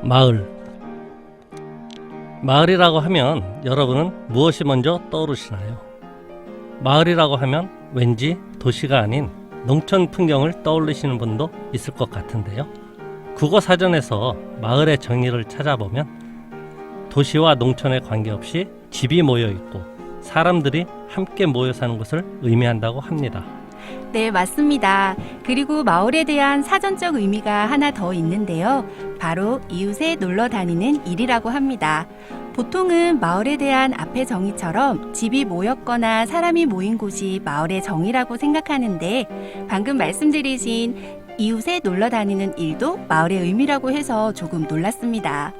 마을. 마을이라고 하면 여러분은 무엇이 먼저 떠오르시나요? 마을이라고 하면 왠지 도시가 아닌 농촌 풍경을 떠올리시는 분도 있을 것 같은데요. 국어사전에서 마을의 정의를 찾아보면 도시와 농촌에 관계없이 집이 모여 있고 사람들이 함께 모여 사는 것을 의미한다고 합니다. 네, 맞습니다. 그리고 마을에 대한 사전적 의미가 하나 더 있는데요. 바로 이웃에 놀러 다니는 일이라고 합니다. 보통은 마을에 대한 앞의 정의처럼 집이 모였거나 사람이 모인 곳이 마을의 정의라고 생각하는데 방금 말씀드리신 이웃에 놀러 다니는 일도 마을의 의미라고 해서 조금 놀랐습니다.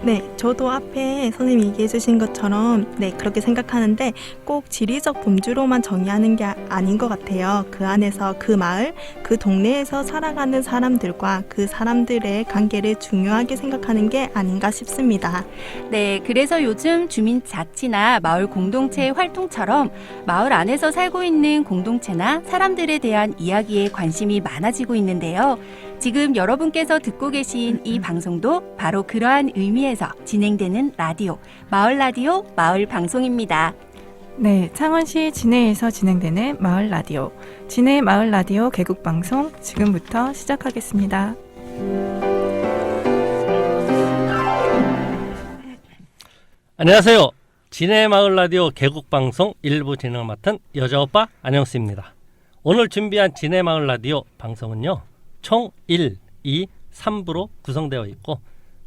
네, 저도 앞에 선생님이 얘기해 주신 것처럼 그렇게 생각하는데 꼭 지리적 범주로만 정의하는 게 아닌 것 같아요. 그 안에서 그 마을, 그 동네에서 살아가는 사람들과 그 사람들의 관계를 중요하게 생각하는 게 아닌가 싶습니다. 네, 그래서 요즘 주민자치나 마을 공동체 활동처럼 마을 안에서 살고 있는 공동체나 사람들에 대한 이야기에 관심이 많아지고 있는데요. 지금 여러분께서 듣고 계신 이 방송도 바로 그러한 의미에서 진행되는 라디오, 마을 라디오, 마을 방송입니다. 네, 창원시 진해에서 진행되는 마을 라디오, 진해 마을 라디오 개국 방송 지금부터 시작하겠습니다. 안녕하세요. 진해 마을 라디오 개국 방송 1부 진행을 맡은 여자오빠 안영수입니다. 오늘 준비한 진해 마을 라디오 방송은요. 총 1, 2, 3부로 구성되어 있고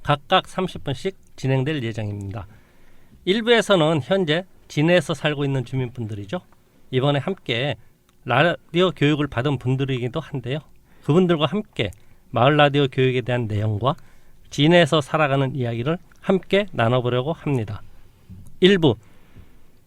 각각 30분씩 진행될 예정입니다. 1부에서는 현재 진해에서 살고 있는 주민분들이죠. 이번에 함께 라디오 교육을 받은 분들이기도 한데요. 그분들과 함께 마을 라디오 교육에 대한 내용과 진해에서 살아가는 이야기를 함께 나눠보려고 합니다. 1부,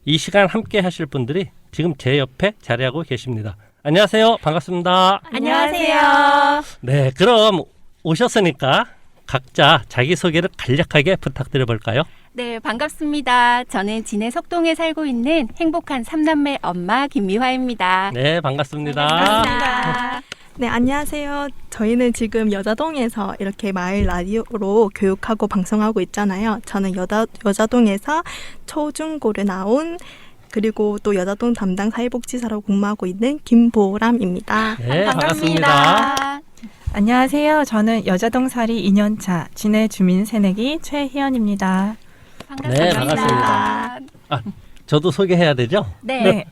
이 시간 함께 하실 분들이 지금 제 옆에 자리하고 계십니다. 안녕하세요. 반갑습니다. 안녕하세요. 네, 그럼 오셨으니까 각자 자기소개를 간략하게 부탁드려 볼까요? 네, 반갑습니다. 저는 진해 석동에 살고 있는 행복한 3남매 엄마 김미화입니다. 네, 반갑습니다. 반갑습니다. 네, 안녕하세요. 저희는 지금 여자동에서 이렇게 마을 라디오로 교육하고 방송하고 있잖아요. 저는 여자동에서 초중고를 나온 그리고 또 여자동 담당 사회복지사로 근무하고 있는 김보람입니다. 네, 반갑습니다. 안녕하세요. 저는 여자동살이 2년차 진해 주민 새내기 최희연입니다. 반갑습니다. 네, 반갑습니다. 저도 소개해야 되죠? 네.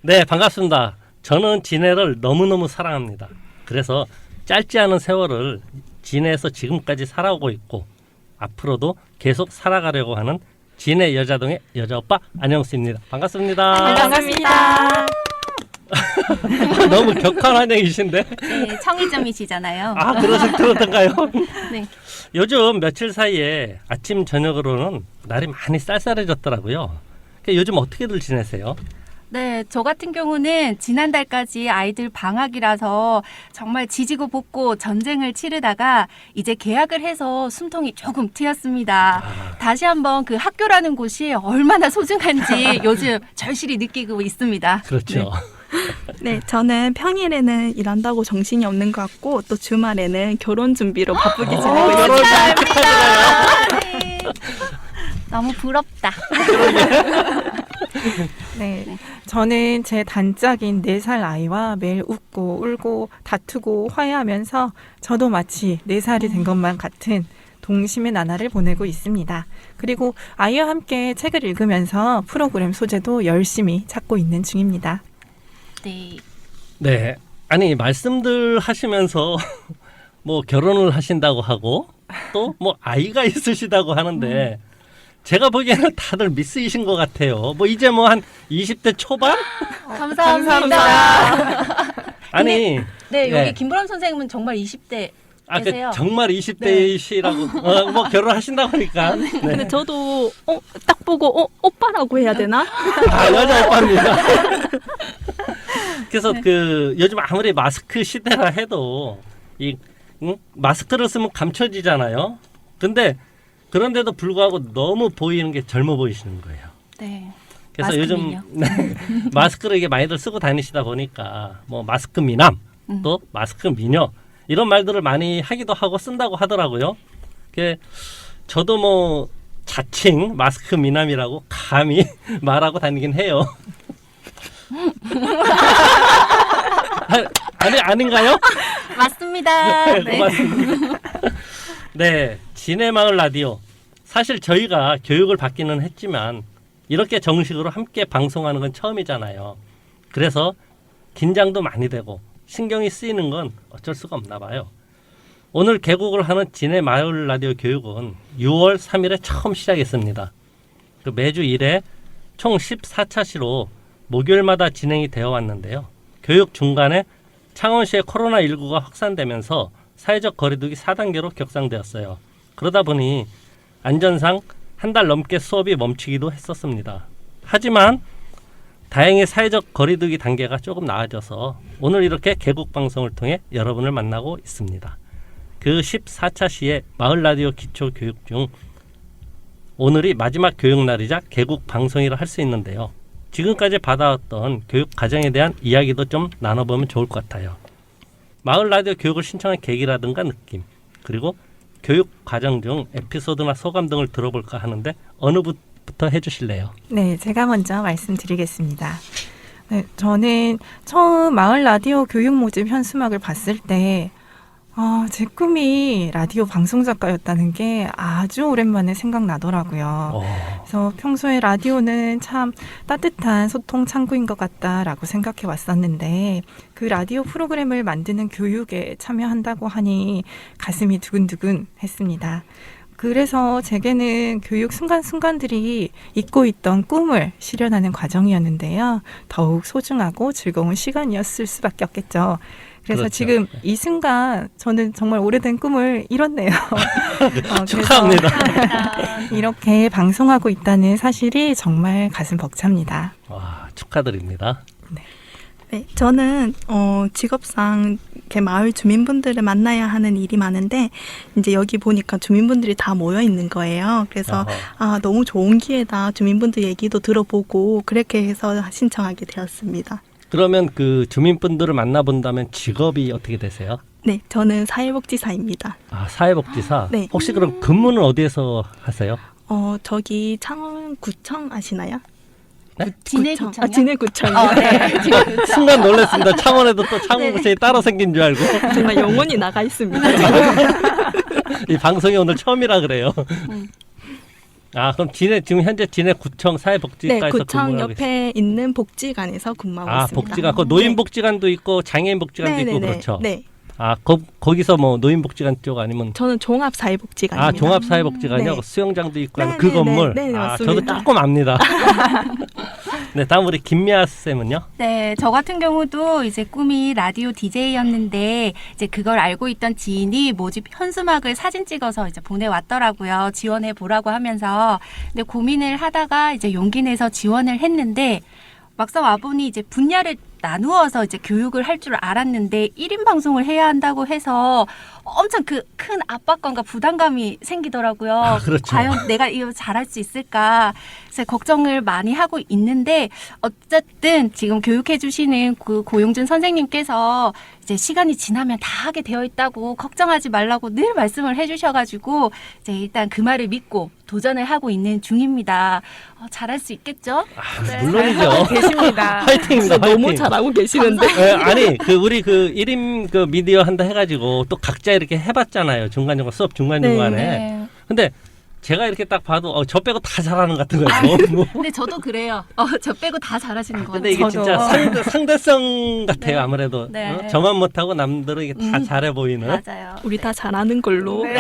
네, 반갑습니다. 저는 진해를 너무너무 사랑합니다. 그래서 짧지 않은 세월을 진해에서 지금까지 살아오고 있고 앞으로도 계속 살아가려고 하는 진해 여자동의 여자오빠 안영수입니다. 반갑습니다. 반갑습니다. 너무 격한 환영이신데? 네, 청일점이시잖아요. 아, 그러던가요? 네. 요즘 며칠 사이에 아침 저녁으로는 날이 많이 쌀쌀해졌더라고요. 요즘 어떻게들 지내세요? 네, 저 같은 경우는 지난달까지 아이들 방학이라서 정말 지지고 볶고 전쟁을 치르다가 이제 개학을 해서 숨통이 조금 트였습니다. 다시 한번 그 학교라는 곳이 얼마나 소중한지 요즘 절실히 느끼고 있습니다. 그렇죠. 네, 저는 평일에는 일한다고 정신이 없는 것 같고 또 주말에는 결혼 준비로 바쁘게 지내고 있습니다. 네. 너무 부럽다. 네, 저는 제 단짝인 4살 아이와 매일 웃고 울고 다투고 화해하면서 저도 마치 4살이 된 것만 같은 동심의 나날을 보내고 있습니다. 그리고 아이와 함께 책을 읽으면서 프로그램 소재도 열심히 찾고 있는 중입니다. 네. 네. 아니, 말씀들 하시면서 뭐 결혼을 하신다고 하고 또 뭐 아이가 있으시다고 하는데 제가 보기에는 다들 미스이신 것 같아요. 뭐 이제 뭐 한 20대 초반? 감사합니다. 아니, 네, 여기 네. 김보람 선생님은 정말 20대. 그 정말 20대이시라고 뭐 결혼하신다고 하니까. 네. 근데 저도 딱 보고 오빠라고 해야 되나? 아, 여자 오빠입니다. 그래서 그 요즘 아무리 마스크 시대라 해도 이 마스크를 쓰면 감춰지잖아요. 근데 그런데도 불구하고 너무 보이는 게 젊어 보이시는 거예요. 네. 그래서 마스크 요즘 미녀. 마스크를 이게 많이들 쓰고 다니시다 보니까 뭐 마스크 미남 또 마스크 미녀 이런 말들을 많이 하기도 하고 쓴다고 하더라고요. 저도 뭐 자칭 마스크 미남이라고 감히 말하고 다니긴 해요. 아닌가요? 맞습니다. 네, 네. 고맙습니다. 네, 진해마을 라디오. 사실 저희가 교육을 받기는 했지만 이렇게 정식으로 함께 방송하는 건 처음이잖아요. 그래서 긴장도 많이 되고 신경이 쓰이는 건 어쩔 수가 없나 봐요. 오늘 개국을 하는 진해마을 라디오 교육은 6월 3일에 처음 시작했습니다. 그 매주 1회 총 14차시로 목요일마다 진행이 되어 왔는데요. 교육 중간에 창원시의 코로나19가 확산되면서 사회적 거리두기 4단계로 격상되었어요. 그러다 보니 안전상 한 달 넘게 수업이 멈추기도 했었습니다. 하지만 다행히 사회적 거리두기 단계가 조금 나아져서 오늘 이렇게 개국 방송을 통해 여러분을 만나고 있습니다. 그 14차 시의 마을 라디오 기초 교육 중 오늘이 마지막 교육 날이자 개국 방송이라 할 수 있는데요. 지금까지 받아왔던 교육 과정에 대한 이야기도 좀 나눠보면 좋을 것 같아요. 마을 라디오 교육을 신청한 계기라든가 느낌, 그리고 교육 과정 중 에피소드나 소감 등을 들어볼까 하는데 어느 분부터 해주실래요? 네, 제가 먼저 말씀드리겠습니다. 네, 저는 처음 마을 라디오 교육 모집 현수막을 봤을 때 제 꿈이 라디오 방송 작가였다는 게 아주 오랜만에 생각나더라고요. 그래서 평소에 라디오는 참 따뜻한 소통 창구인 것 같다라고 생각해 왔었는데 그 라디오 프로그램을 만드는 교육에 참여한다고 하니 가슴이 두근두근 했습니다. 그래서 제게는 교육 순간순간들이 잊고 있던 꿈을 실현하는 과정이었는데요. 더욱 소중하고 즐거운 시간이었을 수밖에 없겠죠. 그래서 그렇죠. 지금 이 순간 저는 정말 오래된 꿈을 이뤘네요. 축하합니다. 이렇게 방송하고 있다는 사실이 정말 가슴 벅찹니다. 와, 축하드립니다. 네, 저는 직업상 이렇게 마을 주민분들을 만나야 하는 일이 많은데 이제 여기 보니까 주민분들이 다 모여 있는 거예요. 그래서 너무 좋은 기회다. 주민분들 얘기도 들어보고 그렇게 해서 신청하게 되었습니다. 그러면 그 주민분들을 만나본다면 직업이 어떻게 되세요? 네, 저는 사회복지사입니다. 아, 사회복지사? 네. 혹시 그럼 근무는 어디에서 하세요? 저기 창원구청 아시나요? 네? 진해구청요? 진해구청이요. 네. 순간 놀랐습니다. 창원에도 또 창원구청이 따로 생긴 줄 알고. 정말 영원히 나가 있습니다. 이 방송이 오늘 처음이라 그래요. 아, 그럼 지금 현재 진해구청 네, 사회복지과에서 구청 근무하고 옆에 있는 복지관에서 근무하고 아, 있습니다. 복지관. 그 노인복지관도 있고 장애인복지관도 있고 네네네. 그렇죠. 네, 아, 거기서 뭐 노인복지관 쪽 아니면 저는 종합사회복지관입니다. 아, 종합사회복지관이요? 네. 수영장도 있고 하는 네, 그 네, 건물. 네, 네, 아, 저도 맞습니다. 조금 압니다. 네, 다음 우리 김미아 쌤은요? 네, 저 같은 경우도 이제 꿈이 라디오 DJ였는데 이제 그걸 알고 있던 지인이 모집 현수막을 사진 찍어서 이제 보내왔더라고요. 지원해 보라고 하면서. 근데 고민을 하다가 이제 용기 내서 지원을 했는데 막상 와보니 이제 분야를 나누어서 이제 교육을 할 줄 알았는데 1인 방송을 해야 한다고 해서 엄청 그 큰 압박감과 부담감이 생기더라고요. 아, 그렇죠. 과연 내가 이거 잘할 수 있을까? 그래서 걱정을 많이 하고 있는데 어쨌든 지금 교육해 주시는 그 고용준 선생님께서 이제 시간이 지나면 다 하게 되어 있다고 걱정하지 말라고 늘 말씀을 해주셔가지고 이제 일단 그 말을 믿고 도전을 하고 있는 중입니다. 잘할 수 있겠죠? 아, 네. 물론이죠. 계십니다. 화이팅입니다. 화이팅. 너무 잘하고 계시는데. 네, 아니 우리 1인 그 미디어 한다 해가지고 또 각자 이렇게 해봤잖아요. 중간중간 수업 중간중간에. 네. 근데 제가 이렇게 딱 봐도 저 빼고 다 잘하는 것 같은 거예요. 너무. 근데 저도 그래요. 저 빼고 다 잘하시는 것 근데 같아요. 이게 진짜 상대성 같아요. 네. 아무래도 네. 저만 못하고 남들은 이게 다 잘해 보이는. 맞아요. 우리 다 잘하는 걸로. 네.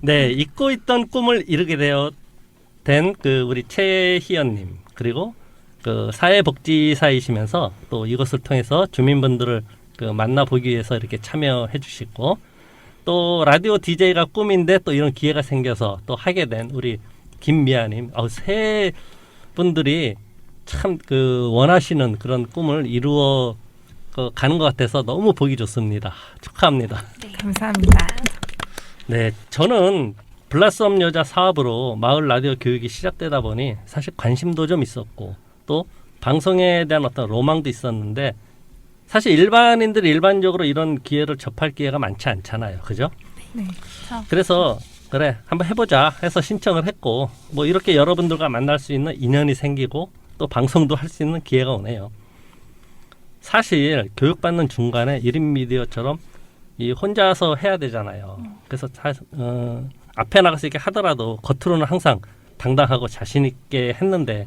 네, 잊고 있던 꿈을 이루게 된 그 우리 최희연님, 그리고 그 사회복지사이시면서 또 이것을 통해서 주민분들을 그 만나보기 위해서 이렇게 참여해 주시고, 또 라디오 DJ가 꿈인데 또 이런 기회가 생겨서 또 하게 된 우리 김미아님, 세 분들이 참 그 원하시는 그런 꿈을 이루어 가는 것 같아서 너무 보기 좋습니다. 축하합니다. 감사합니다. 네, 저는 블라썸 여자 사업으로 마을 라디오 교육이 시작되다 보니 사실 관심도 좀 있었고 또 방송에 대한 어떤 로망도 있었는데, 사실 일반인들이 일반적으로 이런 기회를 접할 기회가 많지 않잖아요. 그죠? 네. 그래서 그래 한번 해보자 해서 신청을 했고 뭐 이렇게 여러분들과 만날 수 있는 인연이 생기고 또 방송도 할 수 있는 기회가 오네요. 사실 교육받는 중간에 1인 미디어처럼 이 혼자서 해야 되잖아요. 그래서 앞에 나가서 이렇게 하더라도 겉으로는 항상 당당하고 자신 있게 했는데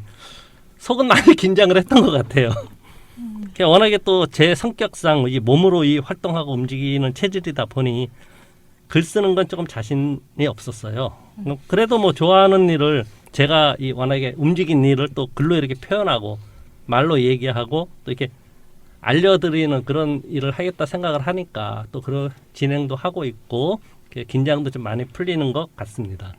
속은 많이 긴장을 했던 것 같아요. 워낙에 또 제 성격상 이 몸으로 이 활동하고 움직이는 체질이다 보니 글 쓰는 건 조금 자신이 없었어요. 그래도 뭐 좋아하는 일을 제가 이 워낙에 움직인 일을 또 글로 이렇게 표현하고 말로 얘기하고 또 이렇게 알려드리는 그런 일을 하겠다 생각을 하니까 또 그런 진행도 하고 있고 긴장도 좀 많이 풀리는 것 같습니다.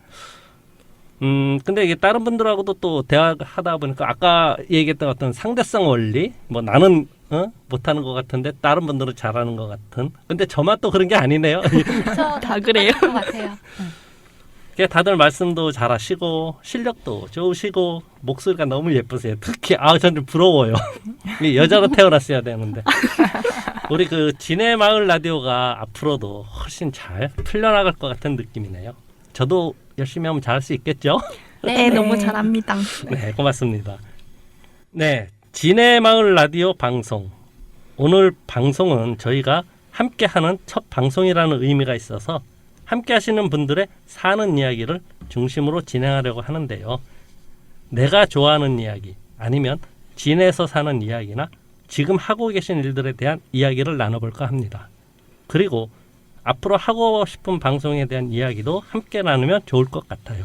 근데 이게 다른 분들하고도 또 대화하다 보니까 아까 얘기했던 어떤 상대성 원리, 뭐 나는 못하는 것 같은데 다른 분들은 잘하는 것 같은. 근데 저만 또 그런 게 아니네요. 다 그래요. 것 같아요. 다들 말씀도 잘하시고 실력도 좋으시고 목소리가 너무 예쁘세요. 특히 전 좀 부러워요. 여자로 태어났어야 되는데. 우리 그 진해 마을 라디오가 앞으로도 훨씬 잘 풀려나갈 것 같은 느낌이네요. 저도 열심히 하면 잘할 수 있겠죠? 네, 너무 잘합니다. 네, 고맙습니다. 네, 진해 마을 라디오 방송. 오늘 방송은 저희가 함께하는 첫 방송이라는 의미가 있어서 함께 하시는 분들의 사는 이야기를 중심으로 진행하려고 하는데요. 내가 좋아하는 이야기 아니면 진해에서 사는 이야기나 지금 하고 계신 일들에 대한 이야기를 나눠볼까 합니다. 그리고 앞으로 하고 싶은 방송에 대한 이야기도 함께 나누면 좋을 것 같아요.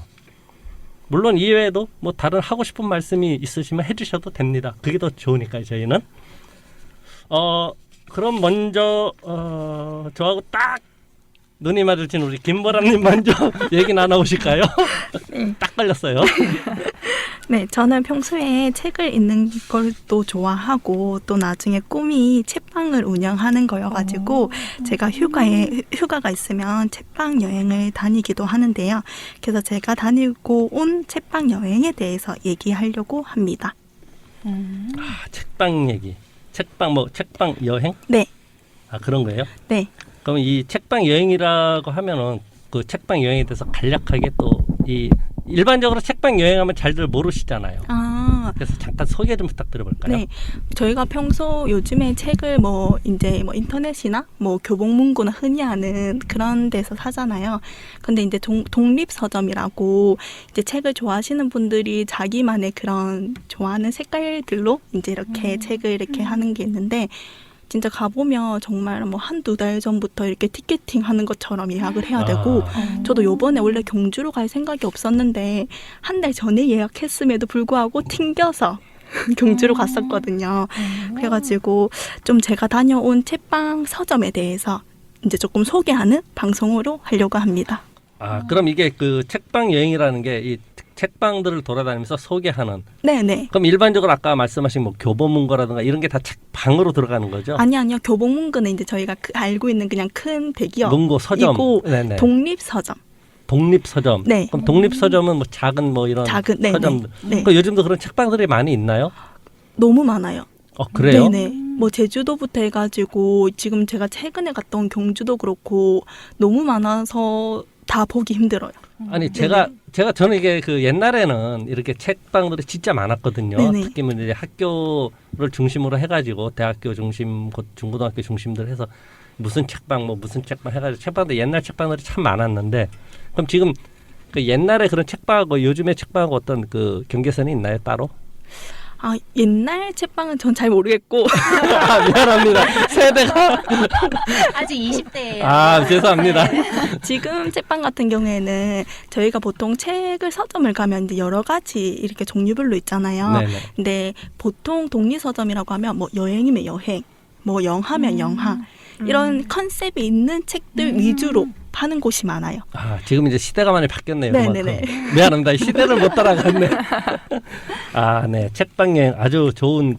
물론 이외에도 뭐 다른 하고 싶은 말씀이 있으시면 해주셔도 됩니다. 그게 더 좋으니까요, 저희는. 그럼 먼저 저하고 딱 눈이 마주친 우리 김보람님 먼저 얘기 나눠보실까요? 딱 걸렸어요. 네, 저는 평소에 책을 읽는 걸 또 좋아하고 또 나중에 꿈이 책방을 운영하는 거여가지고 제가 휴가가 있으면 책방 여행을 다니기도 하는데요. 그래서 제가 다니고 온 책방 여행에 대해서 얘기하려고 합니다. 책방 얘기. 책방 여행? 네. 그런 거예요? 네. 그럼 이 책방 여행이라고 하면은 그 책방 여행에 대해서 간략하게 또 이 일반적으로 책방 여행하면 잘들 모르시잖아요. 그래서 잠깐 소개 좀 부탁드려볼까요? 네, 저희가 평소 요즘에 책을 이제 인터넷이나 교보문고나 흔히 하는 그런 데서 사잖아요. 근데 이제 독립 서점이라고 이제 책을 좋아하시는 분들이 자기만의 그런 좋아하는 색깔들로 이제 이렇게 책을 이렇게 하는 게 있는데. 진짜 가보면 정말 한두 달 전부터 이렇게 티켓팅 하는 것처럼 예약을 해야 되고 저도 요번에 원래 경주로 갈 생각이 없었는데 한 달 전에 예약했음에도 불구하고 튕겨서 경주로 갔었거든요. 그래가지고 좀 제가 다녀온 책방 서점에 대해서 이제 조금 소개하는 방송으로 하려고 합니다. 그럼 이게 그 책방 여행이라는 게 이 책방들을 돌아다니면서 소개하는. 네네. 그럼 일반적으로 아까 말씀하신 독립문고라든가 이런 게 다 책방으로 들어가는 거죠? 아니요. 교보문고는 이제 저희가 알고 있는 그냥 큰 대기업. 문고 서점. 이고 독립 서점. 독립 서점. 네. 그럼 독립 서점은 작은 이런 네, 서점들. 네. 요즘도 그런 책방들이 많이 있나요? 너무 많아요. 그래요? 네네. 제주도부터 해가지고 지금 제가 최근에 갔던 경주도 그렇고 너무 많아서 다 보기 힘들어요. 아니 저는 이게 그 옛날에는 이렇게 책방들이 진짜 많았거든요. 네네. 특히 이제 학교를 중심으로 해가지고 대학교 중심, 중고등학교 중심들 해서 무슨 책방 해가지고 책방들 옛날 책방들이 참 많았는데 그럼 지금 그 옛날에 그런 책방하고 요즘의 책방하고 어떤 그 경계선이 있나요 따로? 옛날 책방은 전 잘 모르겠고. 미안합니다. 세대가. 아직 20대예요. 죄송합니다. 지금 책방 같은 경우에는 저희가 보통 책을 서점을 가면 이제 여러 가지 이렇게 종류별로 있잖아요. 네네. 근데 보통 독립서점이라고 하면 여행이면 여행, 영화면 영화 이런 컨셉이 있는 책들 위주로 파는 곳이 많아요. 지금 이제 시대가 많이 바뀌었네요. 네네네. 미안합니다. 시대를 못 따라갔네. 네. 책방 여행 아주 좋은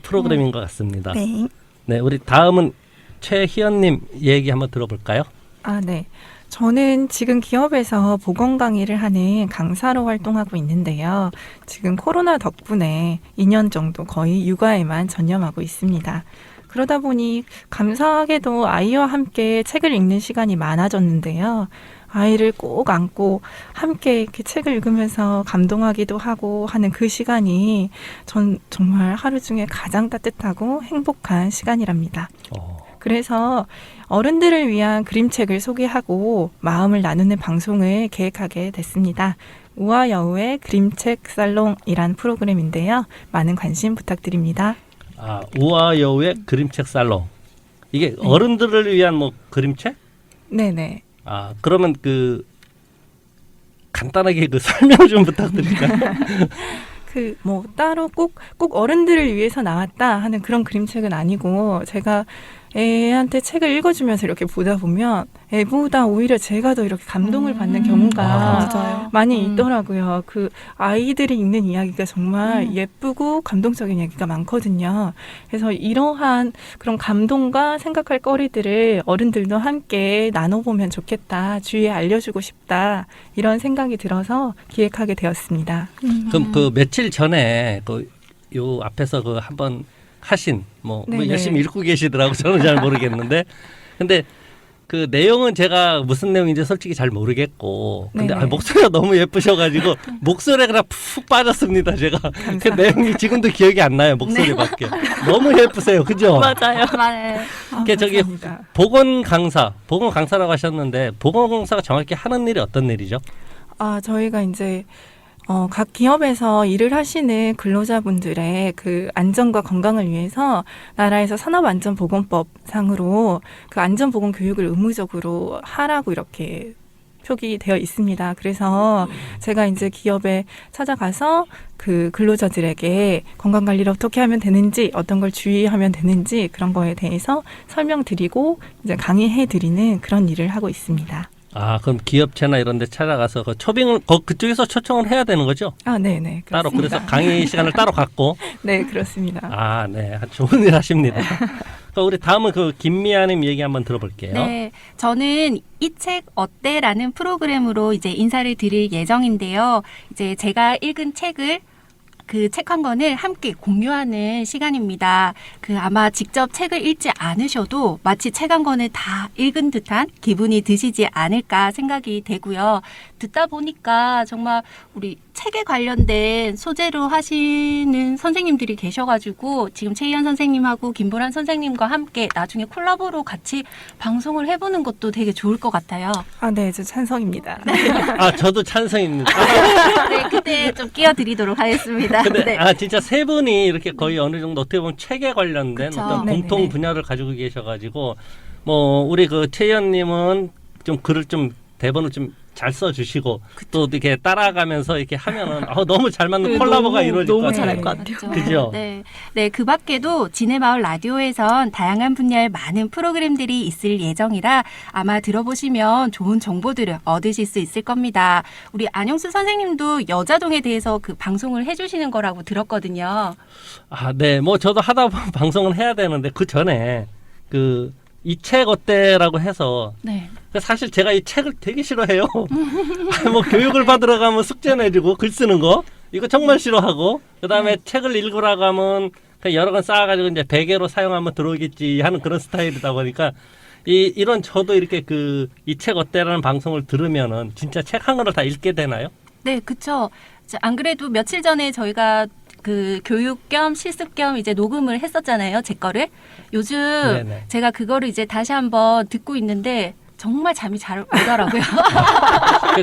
프로그램인 것 같습니다. 네. 네, 우리 다음은 최희연님 얘기 한번 들어볼까요? 네. 저는 지금 기업에서 보건 강의를 하는 강사로 활동하고 있는데요. 지금 코로나 덕분에 2년 정도 거의 육아에만 전념하고 있습니다. 그러다 보니 감사하게도 아이와 함께 책을 읽는 시간이 많아졌는데요. 아이를 꼭 안고 함께 이렇게 책을 읽으면서 감동하기도 하고 하는 그 시간이 전 정말 하루 중에 가장 따뜻하고 행복한 시간이랍니다. 그래서 어른들을 위한 그림책을 소개하고 마음을 나누는 방송을 계획하게 됐습니다. 우아여우의 그림책 살롱이란 프로그램인데요. 많은 관심 부탁드립니다. 아, 우아여우의 그림책 살롱. 이게 어른들을 위한 뭐 그림책? 네네. 아, 그러면 그 간단하게 그 설명 좀 부탁드릴까요? 그 뭐 따로 꼭 어른들을 위해서 나왔다 하는 그런 그림책은 아니고 제가 애한테 책을 읽어주면서 이렇게 보다 보면 애보다 오히려 제가 더 이렇게 감동을 받는 경우가 맞아요. 많이 있더라고요. 그 아이들이 읽는 이야기가 정말 예쁘고 감동적인 이야기가 많거든요. 그래서 이러한 그런 감동과 생각할 거리들을 어른들도 함께 나눠보면 좋겠다. 주위에 알려주고 싶다. 이런 생각이 들어서 기획하게 되었습니다. 그럼 그 며칠 전에 그 요 앞에서 그 한번 하신 뭐 네네. 열심히 읽고 계시더라고. 저는 잘 모르겠는데 근데 그 내용은 제가 무슨 내용인지 솔직히 잘 모르겠고 근데 네네. 목소리가 너무 예쁘셔가지고 목소리가 그냥 푹 빠졌습니다. 제가 그 내용이 지금도 기억이 안 나요. 목소리밖에 너무 예쁘세요. 그죠? 맞아요. 맞아요. 그게 저기 감사합니다. 보건 강사라고 하셨는데 보건 강사가 정확히 하는 일이 어떤 일이죠? 아, 저희가 이제 각 기업에서 일을 하시는 근로자분들의 그 안전과 건강을 위해서 나라에서 산업안전보건법 상으로 그 안전보건 교육을 의무적으로 하라고 이렇게 표기되어 있습니다. 그래서 제가 이제 기업에 찾아가서 그 근로자들에게 건강관리를 어떻게 하면 되는지, 어떤 걸 주의하면 되는지 그런 거에 대해서 설명드리고 이제 강의해드리는 그런 일을 하고 있습니다. 아, 그럼 기업체나 이런 데 찾아가서 그 초빙을 그쪽에서 초청을 해야 되는 거죠? 아, 네네. 따로 그렇습니다. 그래서 강의 시간을 따로 갖고 네, 그렇습니다. 아, 네. 좋은 일 하십니다. 그럼 우리 다음은 그 김미아님 얘기 한번 들어볼게요. 네, 저는 이 책 어때라는 프로그램으로 이제 인사를 드릴 예정인데요. 이제 제가 읽은 책을 그 책 한 권을 함께 공유하는 시간입니다. 그 아마 직접 책을 읽지 않으셔도 마치 책 한 권을 다 읽은 듯한 기분이 드시지 않을까 생각이 되고요. 듣다 보니까 정말 우리 책에 관련된 소재로 하시는 선생님들이 계셔가지고 지금 최희연 선생님하고 김보란 선생님과 함께 나중에 콜라보로 같이 방송을 해보는 것도 되게 좋을 것 같아요. 아, 네, 저 찬성입니다. 아, 저도 찬성입니다. 네, 그때 좀 끼워드리도록 하겠습니다. 근데 네. 아 진짜 세 분이 이렇게 거의 어느 정도 어떻게 보면 책에 관련된 그쵸. 어떤 네네네. 공통 분야를 가지고 계셔가지고 뭐 우리 그 최희연님은 좀 글을 좀 대본을 좀 잘 써주시고 또 이렇게 따라가면서 이렇게 하면은 너무 잘 맞는 콜라보가 이루어질 것 같아요. 같아요. 그죠? 네. 네, 그 밖에도 지네마을 라디오에선 다양한 분야의 많은 프로그램들이 있을 예정이라 아마 들어보시면 좋은 정보들을 얻으실 수 있을 겁니다. 우리 안영수 선생님도 여자동에 대해서 그 방송을 해주시는 거라고 들었거든요. 아, 네. 뭐 저도 하다 보면 방송은 해야 되는데 그 전에 그 이 책 어때라고 해서 네. 사실 제가 이 책을 되게 싫어해요. 뭐 교육을 받으러 가면 숙제 내주고 글 쓰는 거 이거 정말 싫어하고 그다음에 책을 읽으라고 하면 그냥 여러 권 쌓아가지고 이제 베개로 사용하면 들어오겠지 하는 그런 스타일이다 보니까 이런 저도 이렇게 그 이 책 어때라는 방송을 들으면은 진짜 책 한 권을 다 읽게 되나요? 네, 그쵸. 안 그래도 며칠 전에 저희가 그 교육 겸 실습 겸 이제 녹음을 했었잖아요. 제 거를. 요즘 네네. 제가 그거를 이제 다시 한번 듣고 있는데 정말 잠이 잘 오더라고요.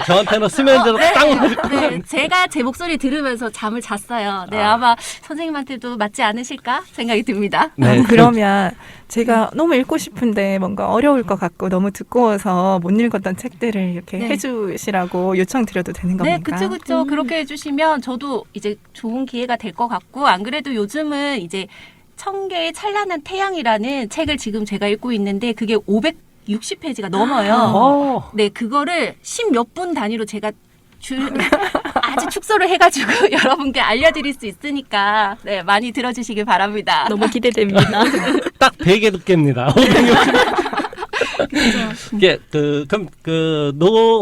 저한테는 수면제로 딱 맞을 것 같아요. 네, 제가 제 목소리 들으면서 잠을 잤어요. 네, 아. 아마 선생님한테도 맞지 않으실까 생각이 듭니다. 네, 그러면 제가 너무 읽고 싶은데 뭔가 어려울 것 같고 너무 두꺼워서 못 읽었던 책들을 이렇게 네. 해주시라고 요청드려도 되는 네, 겁니까? 그쵸. 그렇게 해주시면 저도 이제 좋은 기회가 될 것 같고, 안 그래도 요즘은 이제 1000개의 찬란한 태양이라는 책을 지금 제가 읽고 있는데, 그게 560페이지가 넘어요. 네, 그거를 10몇 분 단위로 제가 아주 축소를 해가지고 여러분께 알려드릴 수 있으니까, 네, 많이 들어주시길 바랍니다. 너무 기대됩니다. 딱 100개 듣겠습니다. 560. 이게 그럼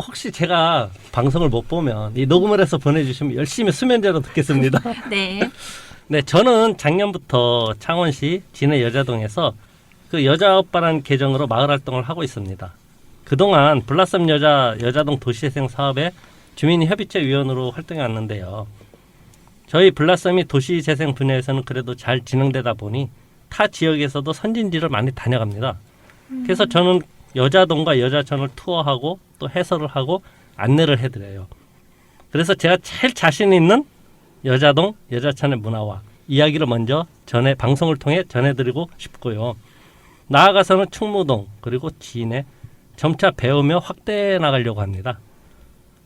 혹시 제가 방송을 못 보면 이 녹음을 해서 보내주시면 열심히 수면제로 듣겠습니다. 네. 네, 저는 작년부터 창원시 진해 여자동에서 그 여자오빠라는 계정으로 마을 활동을 하고 있습니다. 그동안 블라썸 여자동 도시재생 사업의 주민협의체 위원으로 활동해 왔는데요. 저희 블라썸이 도시재생 분야에서는 그래도 잘 진행되다 보니 타 지역에서도 선진지를 많이 다녀갑니다. 그래서 저는 여자동과 여자촌을 투어하고 또 해설을 하고 안내를 해드려요. 그래서 제가 제일 자신 있는 여자동, 여자촌의 문화와 이야기를 먼저 방송을 통해 전해드리고 싶고요. 나아가서는 충무동 그리고 진해 점차 배우며 확대해 나가려고 합니다.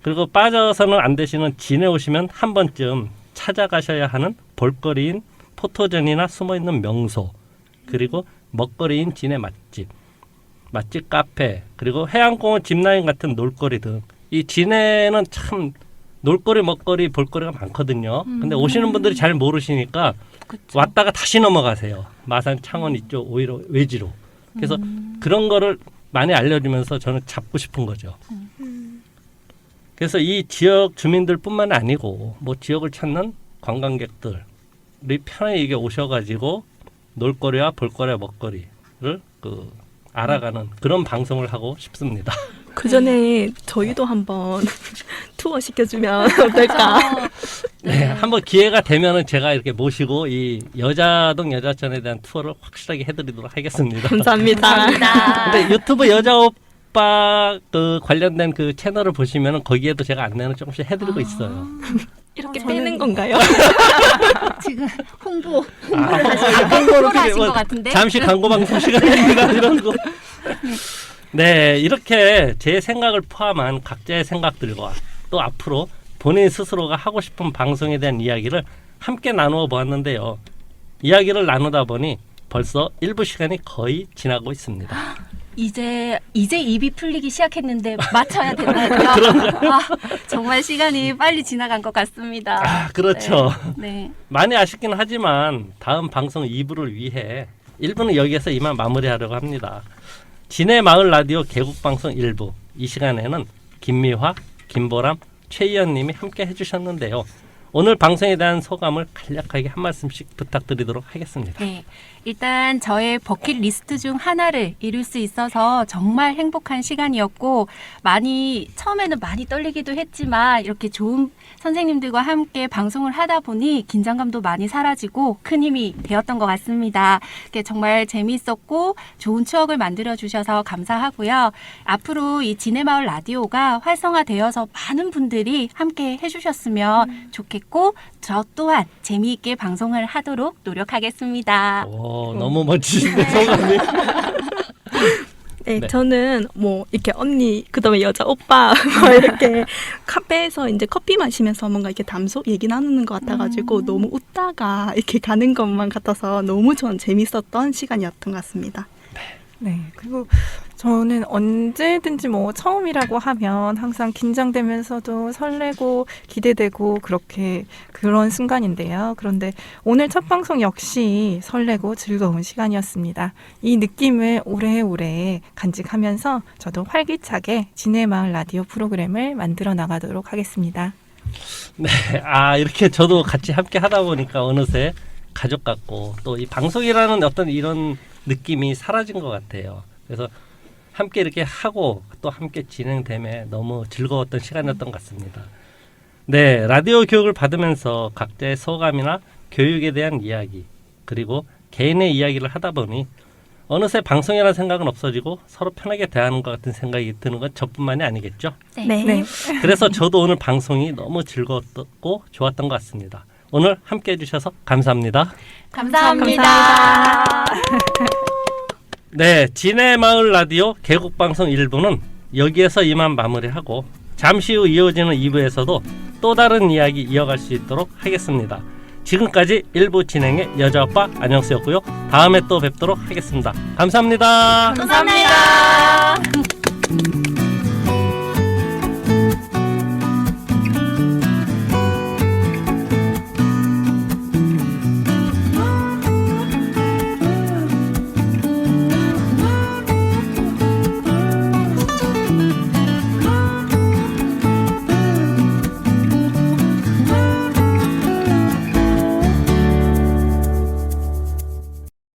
그리고 빠져서는 안 되시는 진해 오시면 한 번쯤 찾아가셔야 하는 볼거리인 포토전이나 숨어있는 명소, 그리고 먹거리인 진해 맛집 카페, 그리고 해안공원 짚라인 같은 놀거리 등 이 진해는 참 놀거리, 먹거리, 볼거리가 많거든요. 근데 오시는 분들이 잘 모르시니까 그쵸. 왔다가 다시 넘어가세요. 마산, 창원 이쪽 오히려 외지로. 그래서 그런 거를 많이 알려주면서 저는 잡고 싶은 거죠. 그래서 이 지역 주민들뿐만 아니고 뭐 지역을 찾는 관광객들이 편하게 이게 오셔가지고 놀거리와 볼거리와 먹거리를 알아가는 그런 방송을 하고 싶습니다. 그 전에 저희도 한번 투어 시켜주면 어떨까? 네, 한번 기회가 되면은 제가 이렇게 모시고 이 여자동 여자촌에 대한 투어를 확실하게 해드리도록 하겠습니다. 감사합니다. 근데 유튜브 여자오빠 관련된 그 채널을 보시면은 거기에도 제가 안내는 조금씩 해드리고 있어요. 이렇게 빼는 건가요? 지금 홍보를 홍보로 하신 것 같은데. 잠시 광고 방송 시간입니다. 이런 거. 네, 이렇게 제 생각을 포함한 각자의 생각들과 또 앞으로 본인 스스로가 하고 싶은 방송에 대한 이야기를 함께 나누어 보았는데요. 이야기를 나누다 보니 벌써 1부 시간이 거의 지나고 있습니다. 이제 입이 풀리기 시작했는데 맞춰야 되나요? 정말 시간이 빨리 지나간 것 같습니다. 그렇죠. 네. 많이 아쉽긴 하지만 다음 방송 2부를 위해 1부는 여기에서 이만 마무리하려고 합니다. 진해 마을 라디오 개국방송 1부, 이 시간에는 김미화, 김보람, 최희연 님이 함께 해주셨는데요. 오늘 방송에 대한 소감을 간략하게 한 말씀씩 부탁드리도록 하겠습니다. 네, 일단 저의 버킷리스트 중 하나를 이룰 수 있어서 정말 행복한 시간이었고 처음에는 많이 떨리기도 했지만 이렇게 좋은 선생님들과 함께 방송을 하다 보니 긴장감도 많이 사라지고 큰 힘이 되었던 것 같습니다. 정말 재미있었고 좋은 추억을 만들어 주셔서 감사하고요. 앞으로 이 진해마을 라디오가 활성화되어서 많은 분들이 함께 해주셨으면 좋겠고 저 또한 재미있게 방송을 하도록 노력하겠습니다. 오, 너무 멋지신데 소감이. 네, 네. 저는 뭐 이렇게 언니 그다음에 여자 오빠 뭐 이렇게 카페에서 이제 커피 마시면서 뭔가 이렇게 얘기 나누는 것 같아가지고 너무 웃다가 이렇게 가는 것만 같아서 너무 전 재밌었던 시간이었던 것 같습니다. 네. 그리고 저는 언제든지 뭐 처음이라고 하면 항상 긴장되면서도 설레고 기대되고 그런 순간인데요. 그런데 오늘 첫 방송 역시 설레고 즐거운 시간이었습니다. 이 느낌을 오래오래 간직하면서 저도 활기차게 진해마을 라디오 프로그램을 만들어 나가도록 하겠습니다. 네, 이렇게 저도 같이 함께 하다 보니까 어느새 가족 같고 또 이 방송이라는 어떤 이런 느낌이 사라진 것 같아요. 그래서 함께 이렇게 하고 또 함께 진행됨에 너무 즐거웠던 시간이었던 것 같습니다. 네, 라디오 교육을 받으면서 각자의 소감이나 교육에 대한 이야기 그리고 개인의 이야기를 하다 보니 어느새 방송이라는 생각은 없어지고 서로 편하게 대하는 것 같은 생각이 드는 건 저뿐만이 아니겠죠? 네. 그래서 저도 오늘 방송이 너무 즐거웠고 좋았던 것 같습니다. 오늘 함께 해주셔서 감사합니다. 감사합니다. 네, 진해마을 라디오 개국방송 1부는 여기에서 이만 마무리하고 잠시 후 이어지는 2부에서도 또 다른 이야기 이어갈 수 있도록 하겠습니다. 지금까지 1부 진행의 여자오빠 안녕수였고요. 다음에 또 뵙도록 하겠습니다. 감사합니다. 감사합니다.